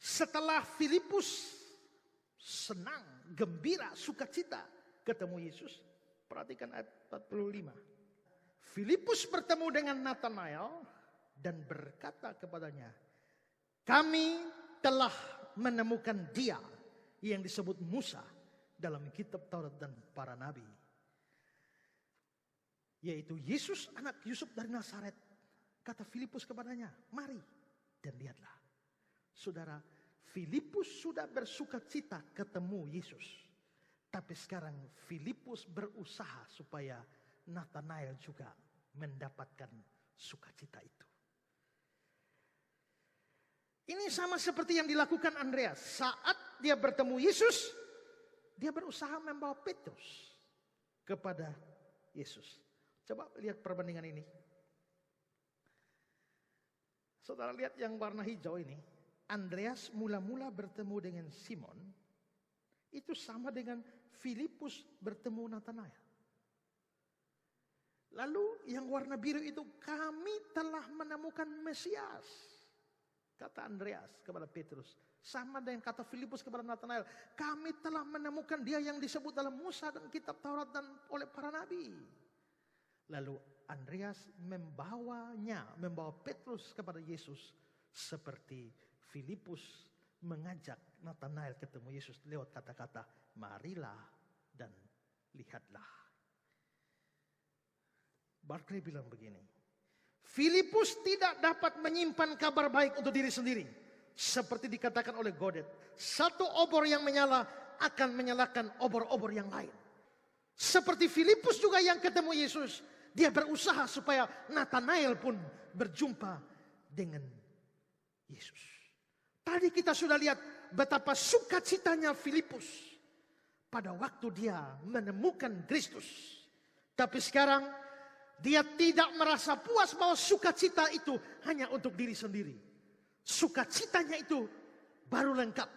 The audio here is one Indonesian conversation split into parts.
Setelah Filipus senang, gembira, sukacita ketemu Yesus. Perhatikan ayat 45. Filipus bertemu dengan Nathanael dan berkata kepadanya, kami telah menemukan dia yang disebut Musa dalam kitab Taurat dan para nabi, yaitu Yesus anak Yusuf dari Nazaret. Kata Filipus kepadanya, mari dan lihatlah. Saudara, Filipus sudah bersukacita ketemu Yesus. Tapi sekarang Filipus berusaha supaya Nathanael juga mendapatkan sukacita itu. Ini sama seperti yang dilakukan Andreas. Saat dia bertemu Yesus, dia berusaha membawa Petrus kepada Yesus. Coba lihat perbandingan ini. Saudara lihat yang warna hijau ini. Andreas mula-mula bertemu dengan Simon. Itu sama dengan Filipus bertemu Nathanael. Lalu yang warna biru itu, kami telah menemukan Mesias. Kata Andreas kepada Petrus. Sama dengan kata Filipus kepada Nathanael. Kami telah menemukan dia yang disebut dalam Musa dan kitab Taurat dan oleh para nabi. Lalu Andreas membawa Petrus kepada Yesus. Seperti Filipus mengajak Nathanael ketemu Yesus lewat kata-kata, marilah dan lihatlah. Barclay bilang begini, Filipus tidak dapat menyimpan kabar baik untuk diri sendiri. Seperti dikatakan oleh Godet, satu obor yang menyala akan menyalakan obor-obor yang lain. Seperti Filipus juga yang ketemu Yesus, dia berusaha supaya Nathanael pun berjumpa dengan Yesus. Tadi kita sudah lihat betapa sukacitanya Filipus pada waktu dia menemukan Kristus. Tapi sekarang dia tidak merasa puas bahwa sukacita itu hanya untuk diri sendiri. Sukacitanya itu baru lengkap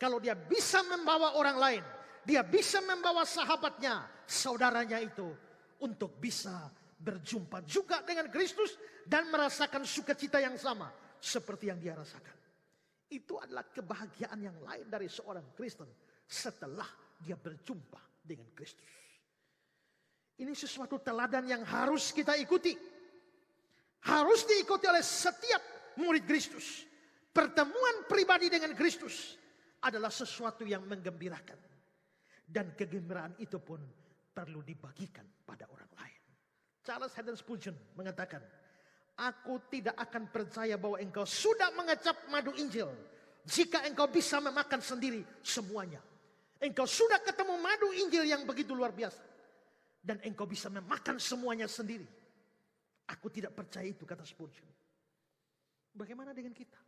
kalau dia bisa membawa orang lain. Dia bisa membawa sahabatnya, saudaranya itu untuk bisa berjumpa juga dengan Kristus dan merasakan sukacita yang sama seperti yang dia rasakan. Itu adalah kebahagiaan yang lain dari seorang Kristen setelah dia berjumpa dengan Kristus. Ini sesuatu teladan yang harus kita ikuti. Harus diikuti oleh setiap murid Kristus. Pertemuan pribadi dengan Kristus adalah sesuatu yang menggembirakan. Dan kegembiraan itu pun perlu dibagikan pada orang lain. Charles Haddon Spurgeon mengatakan, aku tidak akan percaya bahwa engkau sudah mengecap madu Injil jika engkau bisa memakan sendiri semuanya. Engkau sudah ketemu madu Injil yang begitu luar biasa dan engkau bisa memakan semuanya sendiri. Aku tidak percaya itu, kata Spurgeon. Bagaimana dengan kita?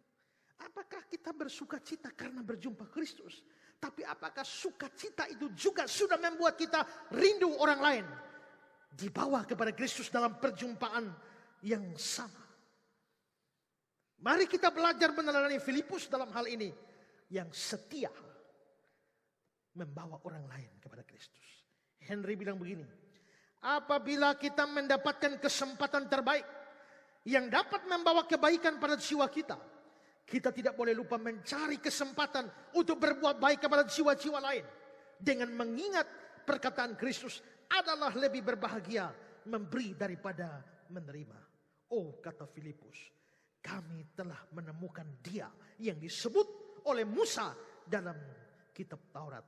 Apakah kita bersukacita karena berjumpa Kristus? Tapi apakah sukacita itu juga sudah membuat kita rindu orang lain dibawa kepada Kristus dalam perjumpaan yang sama? Mari kita belajar meneladani Filipus dalam hal ini, yang setia membawa orang lain kepada Kristus. Henry bilang begini, apabila kita mendapatkan kesempatan terbaik yang dapat membawa kebaikan pada jiwa kita, kita tidak boleh lupa mencari kesempatan untuk berbuat baik kepada jiwa-jiwa lain. Dengan mengingat perkataan Kristus adalah lebih berbahagia memberi daripada menerima. Oh, kata Filipus, kami telah menemukan dia yang disebut oleh Musa dalam kitab Taurat